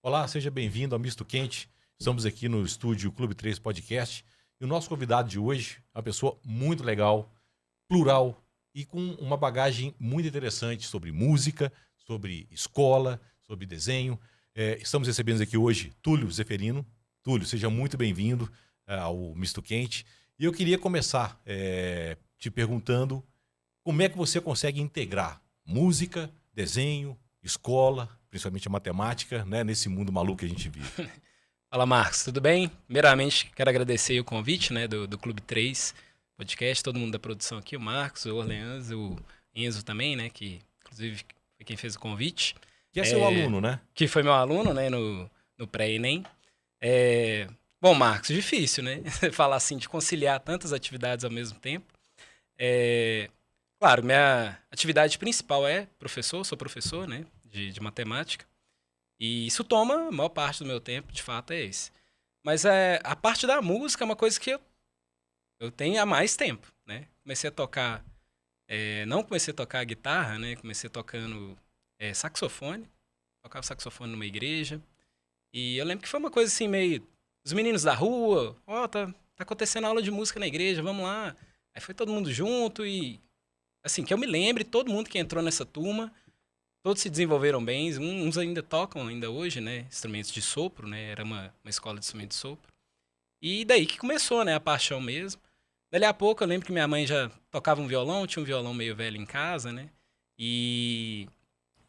Olá, seja bem-vindo ao Misto Quente. Estamos aqui no estúdio Clube 3 Podcast e o nosso convidado de hoje é uma pessoa muito legal, plural e com uma bagagem muito interessante sobre música, sobre escola, sobre desenho. Estamos recebendo aqui hoje Túlio Zeferino. Túlio, seja muito bem-vindo ao Misto Quente. E eu queria começar te perguntando como é que você consegue integrar música, desenho, escola, principalmente a matemática, né, nesse mundo maluco que a gente vive. Fala, Marcos, tudo bem? Primeiramente, quero agradecer o convite, né, do Clube 3 Podcast, todo mundo da produção aqui, o Marcos, o Orleans, o Enzo também, né, que inclusive foi quem fez o convite. Que é seu aluno, né? Que foi meu aluno, né, no pré-ENEM. Bom, Marcos, difícil, né, falar assim, de conciliar tantas atividades ao mesmo tempo. Claro, minha atividade principal é professor, sou professor, né, de matemática. E isso toma a maior parte do meu tempo, de fato, é esse. Mas a parte da música é uma coisa que eu tenho há mais tempo, né? Comecei a tocar, não comecei a tocar guitarra, né? Comecei tocando saxofone, tocava saxofone numa igreja. E eu lembro que foi uma coisa assim, meio... Os meninos da rua, tá acontecendo aula de música na igreja, vamos lá. Aí foi todo mundo junto e, assim, que eu me lembre, todo mundo que entrou nessa turma, todos se desenvolveram bem, uns ainda tocam ainda hoje, né, instrumentos de sopro, né, era uma escola de instrumentos de sopro. E daí que começou, né, a paixão mesmo. Dali a pouco eu lembro que minha mãe já tocava um violão, tinha um violão meio velho em casa, né, e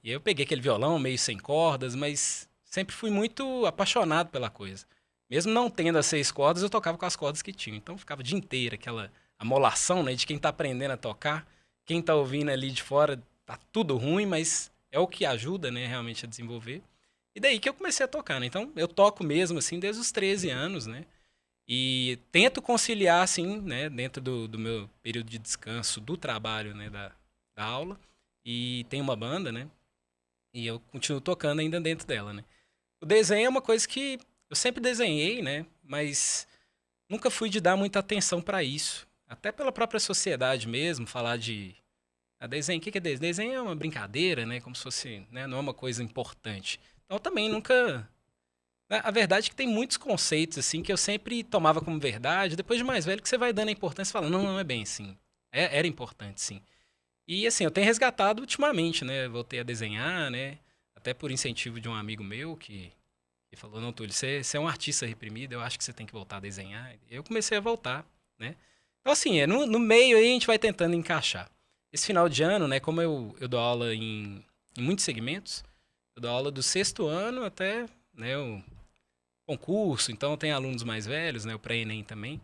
eu peguei aquele violão meio sem cordas, mas sempre fui muito apaixonado pela coisa. Mesmo não tendo as 6 cordas, eu tocava com as cordas que tinha. Então ficava o dia inteiro, aquela amolação, né, de quem tá aprendendo a tocar. Quem tá ouvindo ali de fora, tá tudo ruim, mas é o que ajuda, né, realmente a desenvolver. E daí que eu comecei a tocar, né? Então, eu toco mesmo, assim, desde os 13 anos, né? E tento conciliar, assim, né, dentro do meu período de descanso do trabalho, né, da aula. E tenho uma banda, né? E eu continuo tocando ainda dentro dela, né? O desenho é uma coisa que eu sempre desenhei, né? Mas nunca fui de dar muita atenção para isso. Até pela própria sociedade mesmo, falar de desenho. O que é desenho? Desenho é uma brincadeira, né? Como se fosse, né? Não é uma coisa importante. Então, eu também nunca... A verdade é que tem muitos conceitos, assim, que eu sempre tomava como verdade. Depois de mais velho, que você vai dando a importância e fala, não, não é bem assim. Era importante, sim. E, assim, eu tenho resgatado ultimamente, né? Voltei a desenhar, né? Até por incentivo de um amigo meu que falou, não, Túlio, você é um artista reprimido, eu acho que você tem que voltar a desenhar. Eu comecei a voltar, né? Então, assim, no meio aí a gente vai tentando encaixar. Esse final de ano, né, como eu dou aula em muitos segmentos, eu dou aula do 6º ano até, né, o concurso, então tem alunos mais velhos, né, o pré-ENEM também.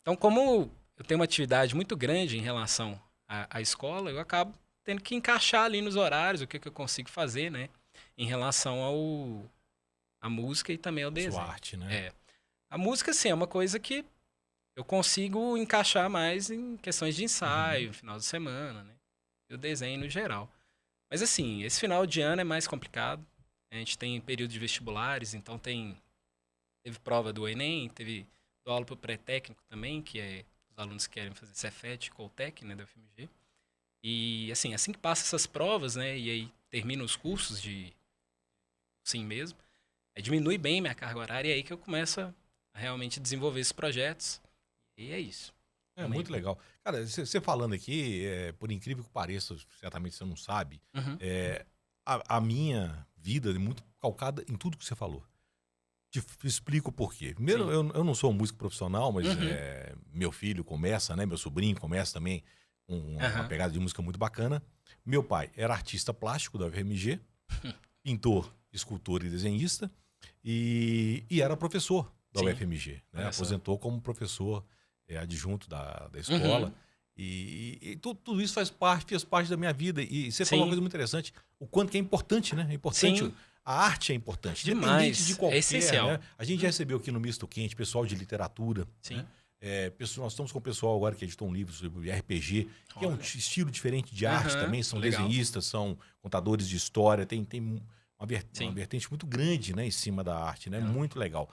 Então, como eu tenho uma atividade muito grande em relação à escola, eu acabo tendo que encaixar ali nos horários o que eu consigo fazer, né, em relação à música e também ao desenho. Sua arte, né? A música, sim, é uma coisa que eu consigo encaixar mais em questões de ensaio, final de semana, né? E o desenho no geral. Mas assim, esse final de ano é mais complicado. A gente tem período de vestibulares, então teve prova do Enem, dou aula para o pré-técnico também, que é os alunos que querem fazer Cefet, Coltec, né, da UFMG. E assim que passa essas provas, né, e aí termina os cursos sim mesmo, diminui bem minha carga horária e é aí que eu começo a realmente desenvolver esses projetos. E é isso. É muito legal. Cara, você falando aqui, por incrível que pareça, certamente você não sabe, a minha vida é muito calcada em tudo que você falou. Te explico por quê. Primeiro, eu não sou um músico profissional, mas meu filho começa, né? Meu sobrinho começa também com uma pegada de música muito bacana. Meu pai era artista plástico da UFMG, pintor, escultor e desenhista, e era professor da UFMG. Né? Aposentou como professor adjunto da escola. E tudo isso fez parte da minha vida. E você falou uma coisa muito interessante, o quanto que é importante, né? É importante. Sim. A arte é importante, Demais. independente de qualquer. É essencial. Né? A gente já recebeu aqui no Misto Quente pessoal de literatura. Sim. Né? Nós estamos com o pessoal agora que editou um livro sobre RPG, que é um estilo diferente de arte também. São desenhistas, são contadores de história, tem uma vertente muito grande, né, em cima da arte, né? Muito legal.